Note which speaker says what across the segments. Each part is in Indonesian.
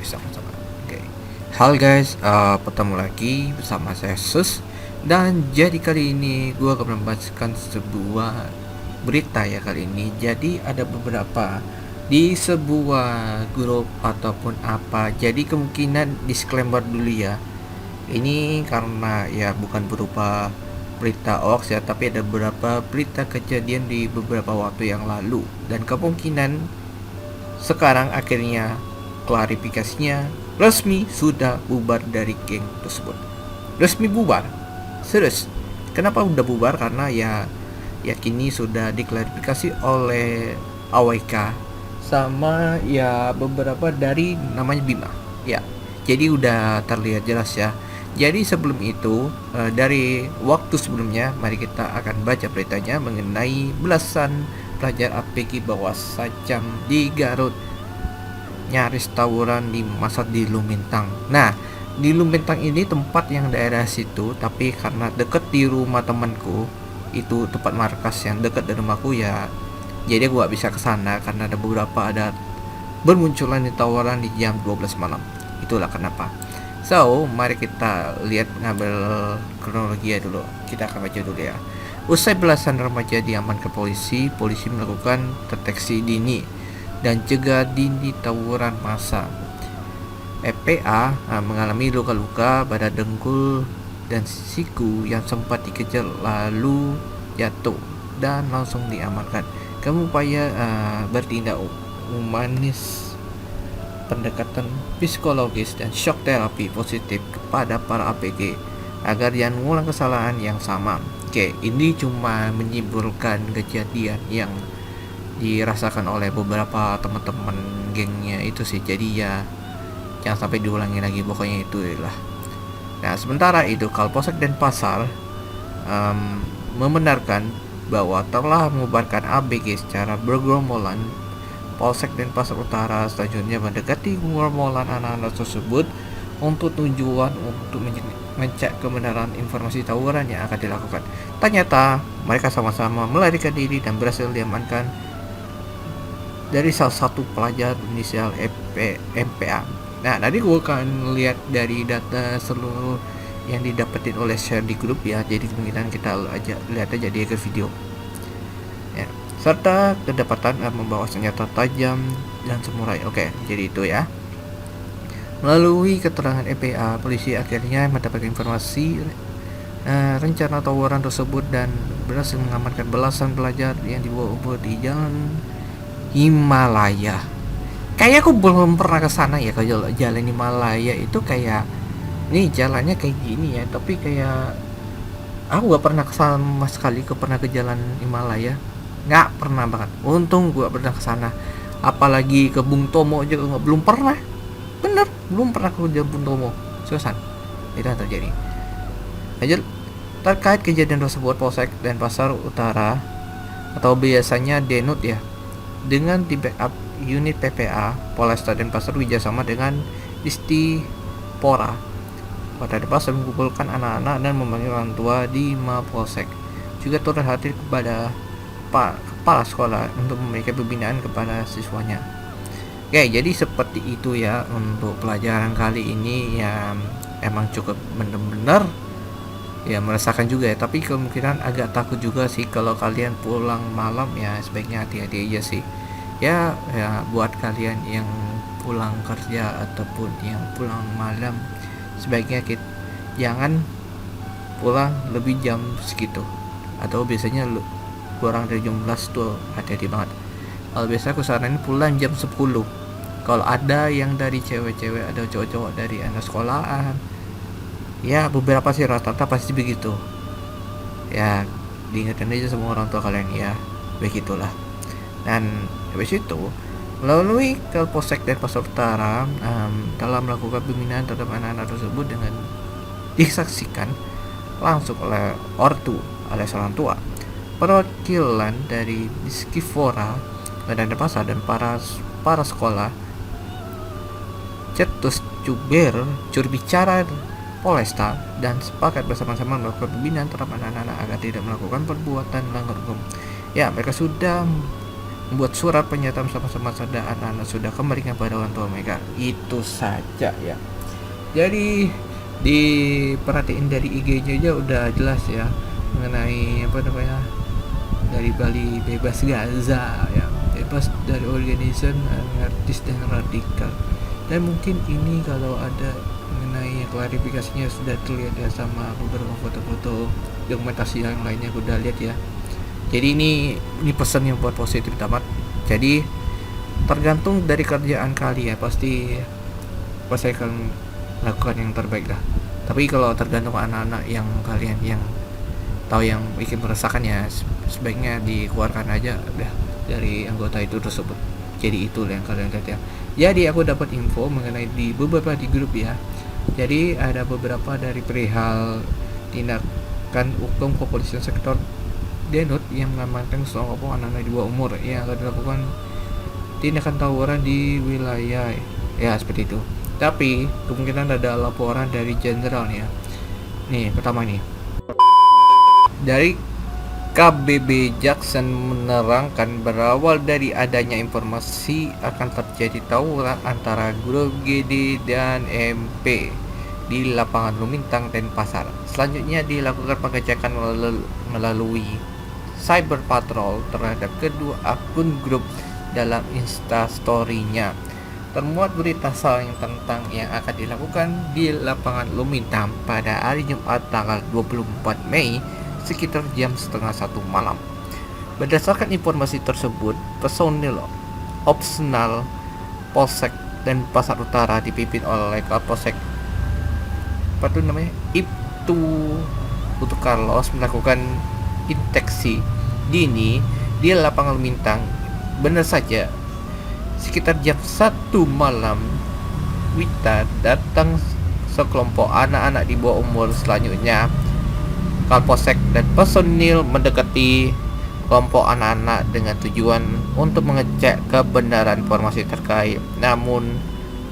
Speaker 1: sama-sama. Oke. Halo guys, bertemu lagi bersama saya Sus. Dan jadi kali ini gue akan membacakan sebuah berita ya kali ini. Jadi ada beberapa di sebuah grup ataupun apa. Jadi kemungkinan disclaimer dulu ya. Ini karena ya bukan berupa berita hoax ya, tapi ada beberapa berita kejadian di beberapa waktu yang lalu, dan kemungkinan sekarang akhirnya klarifikasinya resmi sudah bubar dari geng tersebut. Resmi bubar? Serius? Kenapa udah bubar? Karena ya kini sudah diklarifikasi oleh AWK sama ya beberapa dari namanya Bima. Ya, jadi udah terlihat jelas ya. Jadi sebelum itu, dari waktu sebelumnya, mari kita akan baca beritanya mengenai belasan pelajar APG bawa sajam di Garut nyaris tawuran di masa di Lumintang. Nah, di Lumintang ini tempat yang daerah situ, tapi karena deket di rumah temanku, itu tempat markas yang dekat dari rumahku ya, jadi gue gak bisa kesana karena ada bermunculan di tawuran di jam 12 malam. Itulah kenapa. So, mari kita lihat ngambil kronologi ya dulu. Kita akan baca dulu ya. Usai belasan remaja diamankan polisi melakukan deteksi dini dan cegah dini tawuran massa. FPA mengalami luka-luka pada dengkul dan siku yang sempat dikejar lalu jatuh dan langsung diamankan. Kamu upaya bertindak humanis, pendekatan psikologis dan shock terapi positif kepada para APG agar jangan mengulang kesalahan yang sama. Oke, ini cuma menyimpulkan kejadian yang dirasakan oleh beberapa teman-teman gengnya itu sih. Jadi ya jangan sampai diulangi lagi, pokoknya itu lah. Nah, sementara itu Kapolsek Denpasar membenarkan bahwa telah mengubarkan ABG secara bergerombolan. Polsek Denpasar Utara selanjutnya mendekati gerombolan anak-anak tersebut untuk tujuan untuk mengecek kebenaran informasi tawuran yang akan dilakukan. Ternyata mereka sama-sama melarikan diri dan berhasil diamankan dari salah satu pelajar inisial MPA. Nah, tadi gue akan lihat dari data seluruh yang didapetin oleh share di grup ya. Jadi kemungkinan kita lihat aja di video ya. Serta kedapatan membawa senjata tajam dan samurai. Oke, jadi itu ya. Melalui keterangan EPA, polisi akhirnya mendapatkan informasi rencana tawuran tersebut dan berhasil mengamankan belasan pelajar yang dibawa di jalan Himalaya. Kayak aku belum pernah ke sana ya, ke jalan Himalaya itu kayak ini jalannya kayak gini ya, tapi kayak aku gak pernah kesana sama sekali, pernah ke jalan Himalaya. Nggak pernah banget. Untung gue pernah ke sana. Apalagi ke Bung Tomo aja belum pernah. Bener, belum pernah ke Bung Tomo. Seriusan. Itu yang terjadi. Lanjut. Terkait kejadian tersebut, Polsek Denpasar Utara atau biasanya Denut ya, dengan di backup unit PPA Polresta Denpasar kerjasama dengan Distipora Kota Denpasar mengumpulkan anak-anak dan memanggil orang tua di Mapolsek. Juga turut hadir kepada kepala sekolah untuk memberikan pembinaan kepada siswanya. Oke, jadi seperti itu ya untuk pelajaran kali ini ya, emang cukup benar-benar ya merasakan juga ya, tapi kemungkinan agak takut juga sih kalau kalian pulang malam ya, sebaiknya hati-hati aja sih. Ya buat kalian yang pulang kerja ataupun yang pulang malam, sebaiknya jangan pulang lebih jam segitu, atau biasanya kurang dari jam 11 tuh hati-hati banget. Kalau biasa aku saranin pulang jam 10. Kalau ada yang dari cewek-cewek ada cowok-cowok dari anak sekolahan ya, beberapa sih rata-rata pasti begitu ya. Diingatkan aja semua orang tua kalian ya, begitulah. Dan habis itu melalui Kapolsek Denpasar Utara telah melakukan pembinaan terhadap anak-anak tersebut dengan disaksikan langsung oleh ortu alias orang tua, perwakilan dari Distipora Badan Denpasar dan para sekolah, cetus jurubicara Polresta, dan sepakat bersama-sama melakukan pembinaan terhadap anak-anak agar tidak melakukan perbuatan melanggar hukum. Ya, mereka sudah membuat surat pernyataan sama-sama sadar anak-anak sudah kembali kepada orang tua mereka. Itu saja ya. Jadi diperhatiin dari IG-nya aja udah jelas ya mengenai apa namanya, dari Bali bebas Gaza ya, bebas dari organisasi artis dan radikal. Dan mungkin ini kalau ada mengenai klarifikasinya sudah terlihat ya sama beberapa foto-foto dokumentasi yang lainnya aku udah lihat ya. Jadi ini pesan yang buat positif tamat. Jadi tergantung dari kerjaan kali ya, pasti akan lakukan yang terbaik lah. Tapi kalau tergantung anak-anak yang kalian yang tahu yang bikin meresahkan ya, sebaiknya dikeluarkan aja udah dari anggota itu tersebut. Jadi itu yang kalian lihat ya. Jadi aku dapat info mengenai di beberapa di grup ya. Jadi ada beberapa dari perihal tindakan hukum kepolisian sektor Denut yang mengamankan sekelompok anak-anak di bawah umur yang akan dilakukan tindakan tawuran di wilayah ya seperti itu. Tapi kemungkinan ada laporan dari jenderal ya. Nih pertama nih dari KBB Jackson menerangkan berawal dari adanya informasi akan terjadi tawuran antara grup GD dan MP di lapangan Lumintang dan Pasar. Selanjutnya dilakukan pengecekan melalui cyber patrol terhadap kedua akun grup dalam instastory-nya. Termuat berita saling tentang yang akan dilakukan di lapangan Lumintang pada hari Jumat tanggal 24 Mei sekitar jam setengah 1 malam. Berdasarkan informasi tersebut, personil opsional Polsek dan Pasar Utara dipimpin oleh Kapolsek Ibtu Putu Carlos melakukan inspeksi dini di lapangan Lumintang. Benar saja, sekitar jam 1 malam Wita datang sekelompok anak-anak di bawah umur. Selanjutnya Kapolsek dan personil mendekati kelompok anak-anak dengan tujuan untuk mengecek kebenaran informasi terkait. Namun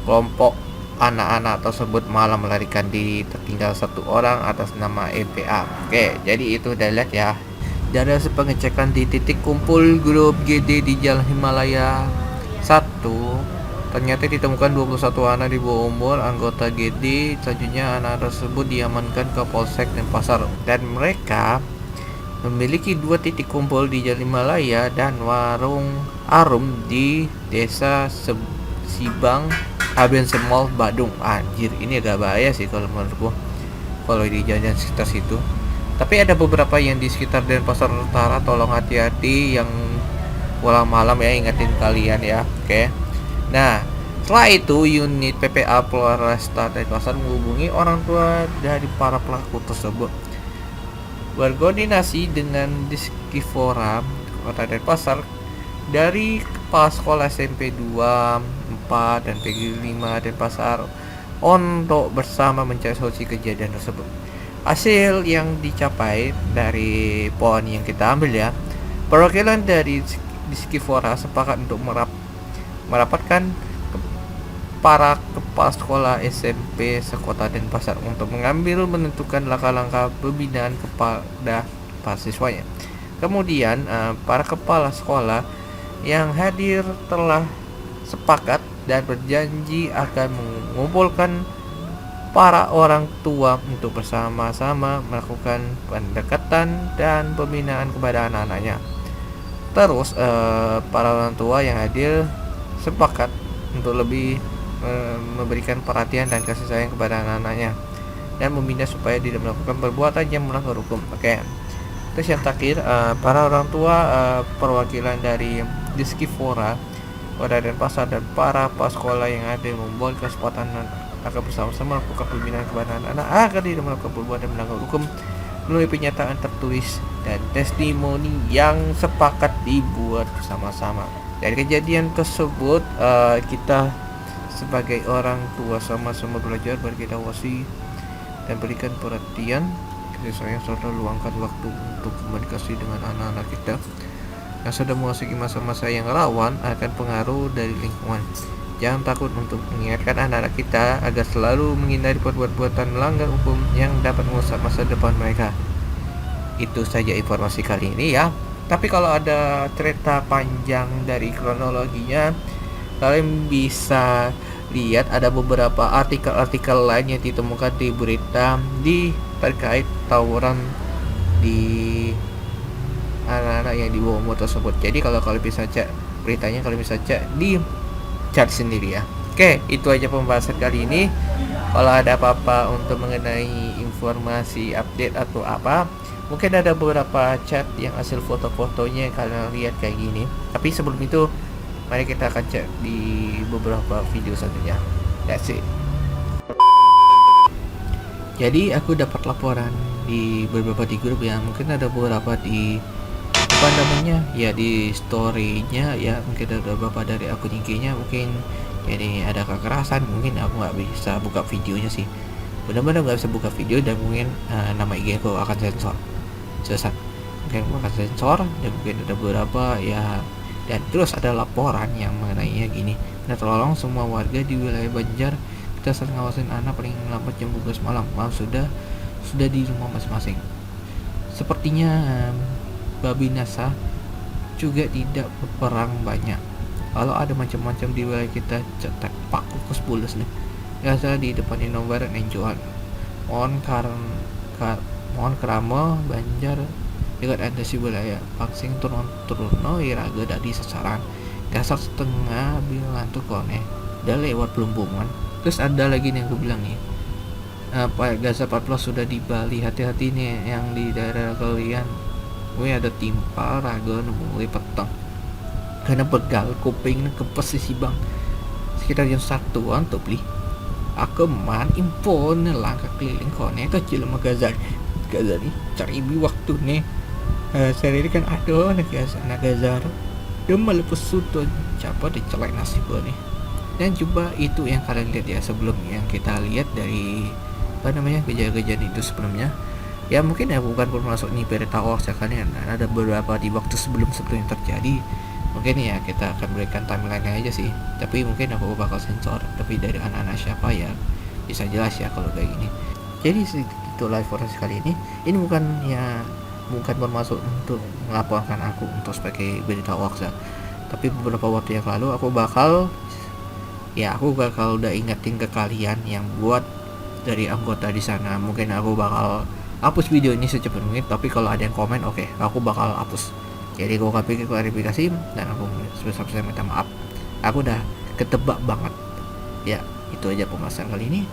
Speaker 1: kelompok anak-anak tersebut malah melarikan diri, tertinggal satu orang atas nama EPA. Oke, jadi itu udah lihat ya. Dari hasil pengecekan di titik kumpul grup GD di Jalan Himalaya 1, ternyata ditemukan 21 anak di bawah umur anggota GD. Selanjutnya anak tersebut diamankan ke Polsek dan Pasar, dan mereka memiliki 2 titik kumpul di Jalan Himalaya dan warung Arum di Desa Sibang Abense Mall Badung. Anjir, ini agak bahaya sih kalau menurutku kalau di jalan sekitar situ. Tapi ada beberapa yang di sekitar Denpasar Utara, tolong hati-hati yang pulang malam ya, ingetin kalian ya. Oke. Nah, setelah itu unit PPA Polresta Denpasar menghubungi orang tua dari para pelaku tersebut, berkoordinasi dengan Diskifora Kota Denpasar dari Kepala Sekolah SMP 2, 4, dan PG 5 Denpasar untuk bersama mencari solusi kejadian tersebut. Hasil yang dicapai dari poin yang kita ambil ya, perwakilan dari Diskifora sepakat untuk merapatkan para kepala sekolah SMP sekota Denpasar untuk menentukan langkah-langkah pembinaan kepada para siswanya. Kemudian para kepala sekolah yang hadir telah sepakat dan berjanji akan mengumpulkan para orang tua untuk bersama-sama melakukan pendekatan dan pembinaan kepada anak-anaknya. Terus para orang tua yang hadir sepakat untuk lebih memberikan perhatian dan kasih sayang kepada anak-anaknya dan membina supaya tidak melakukan perbuatan yang melanggar hukum. Oke. Terus yang terakhir, para orang tua perwakilan dari Diskifora Kota Denpasar dan para sekolah yang ada membuat kesempatan akan bersama-sama melakukan pembinaan kepada anak-anak agar tidak melakukan perbuatan melanggar hukum melalui pernyataan tertulis dan testimoni yang sepakat dibuat bersama-sama. Dari kejadian tersebut, kita sebagai orang tua sama-sama belajar, bagi kita wasi dan berikan perhatian kasih sayang serta luangkan waktu untuk komunikasi dengan anak-anak kita yang sedang memasuki masa-masa yang rawan akan pengaruh dari lingkungan. Jangan takut untuk mengingatkan anak-anak kita agar selalu menghindari perbuatan melanggar hukum yang dapat merusak masa depan mereka. Itu saja informasi kali ini ya. Tapi kalau ada cerita panjang dari kronologinya, kalian bisa lihat ada beberapa artikel-artikel lain yang ditemukan di berita terkait tawuran di anak-anak yang dibawa motor tersebut. Jadi kalau kalian bisa cek beritanya, kalian bisa cek di chat sendiri ya. Oke, itu aja pembahasan kali ini. Kalau ada apa-apa untuk mengenai informasi update atau apa, mungkin ada beberapa chat yang hasil foto-fotonya kalian lihat kayak gini. Tapi sebelum itu, mari kita akan cek di beberapa video selanjutnya. That's it. Jadi aku dapat laporan di beberapa di grup ya, mungkin ada beberapa di apa namanya ya, di story-nya ya, mungkin ada beberapa dari akun IG-nya mungkin jadi ada kekerasan. Mungkin aku nggak bisa buka videonya sih, benar-benar nggak bisa buka video, dan mungkin nama IG aku akan sensor sesat, mungkin aku akan sensor, dan mungkin ada beberapa ya. Dan terus ada laporan yang mengenainya gini: nah, tolong semua warga di wilayah Banjar, kita sering ngawasin anak paling lambat jam 12 malam. Sudah di rumah masing-masing. Sepertinya babi nasa juga tidak berperang banyak. Kalau ada macam-macam di wilayah kita, cetak pak kukus bulus nih. Biasa di depan Indomaret nenjuan. Mohon kerama Banjar dekat ada si wilayah paksing turun no iraga dari sasaran. Gasar setengah bilang tuh kone. Udah lewat pelumpungan. Terus ada lagi nih yang gue bilang nih. Pak Gaza 14 sudah di Bali, hati-hati nih yang di daerah kalian. Gue ada timpal raga mulai petang karena begal kuping kepes si bang sekitar jam 1-an tuh beli aku man impon langkah keliling kone kecil sama Gaza nih cari waktu nih. Saya ini kan ada anak Gaza dia malah pesut tuh siapa dicelek nasib gue nih. Dan coba itu yang kalian lihat ya, sebelum yang kita lihat dari apa namanya kejadian-kejadian itu sebelumnya ya, mungkin ya bukan bermasuk nih berita hoax ya kan ya, ada beberapa di waktu sebelum yang terjadi. Mungkin ya kita akan berikan timeline aja sih, tapi mungkin aku bakal sensor, tapi dari anak-anak siapa ya bisa jelas ya kalau kayak gini. Jadi itu live forest kali ini bukan bermaksud untuk melaporkan aku untuk sebagai berita hoax ya, tapi beberapa waktu yang lalu aku bakal udah ingetin ke kalian yang buat dari anggota di sana. Mungkin aku bakal hapus video ini secepat mungkin, tapi kalau ada yang komen oke, aku bakal hapus. Jadi aku akan bikin klarifikasi, dan aku sebesar-besar minta maaf, aku udah ketebak banget ya. Itu aja pembahasan kali ini.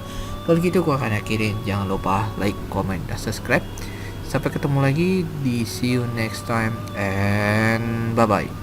Speaker 1: Kalau gitu aku akan akhirin. Jangan lupa like, comment, dan subscribe. Sampai ketemu lagi di see you next time and bye bye.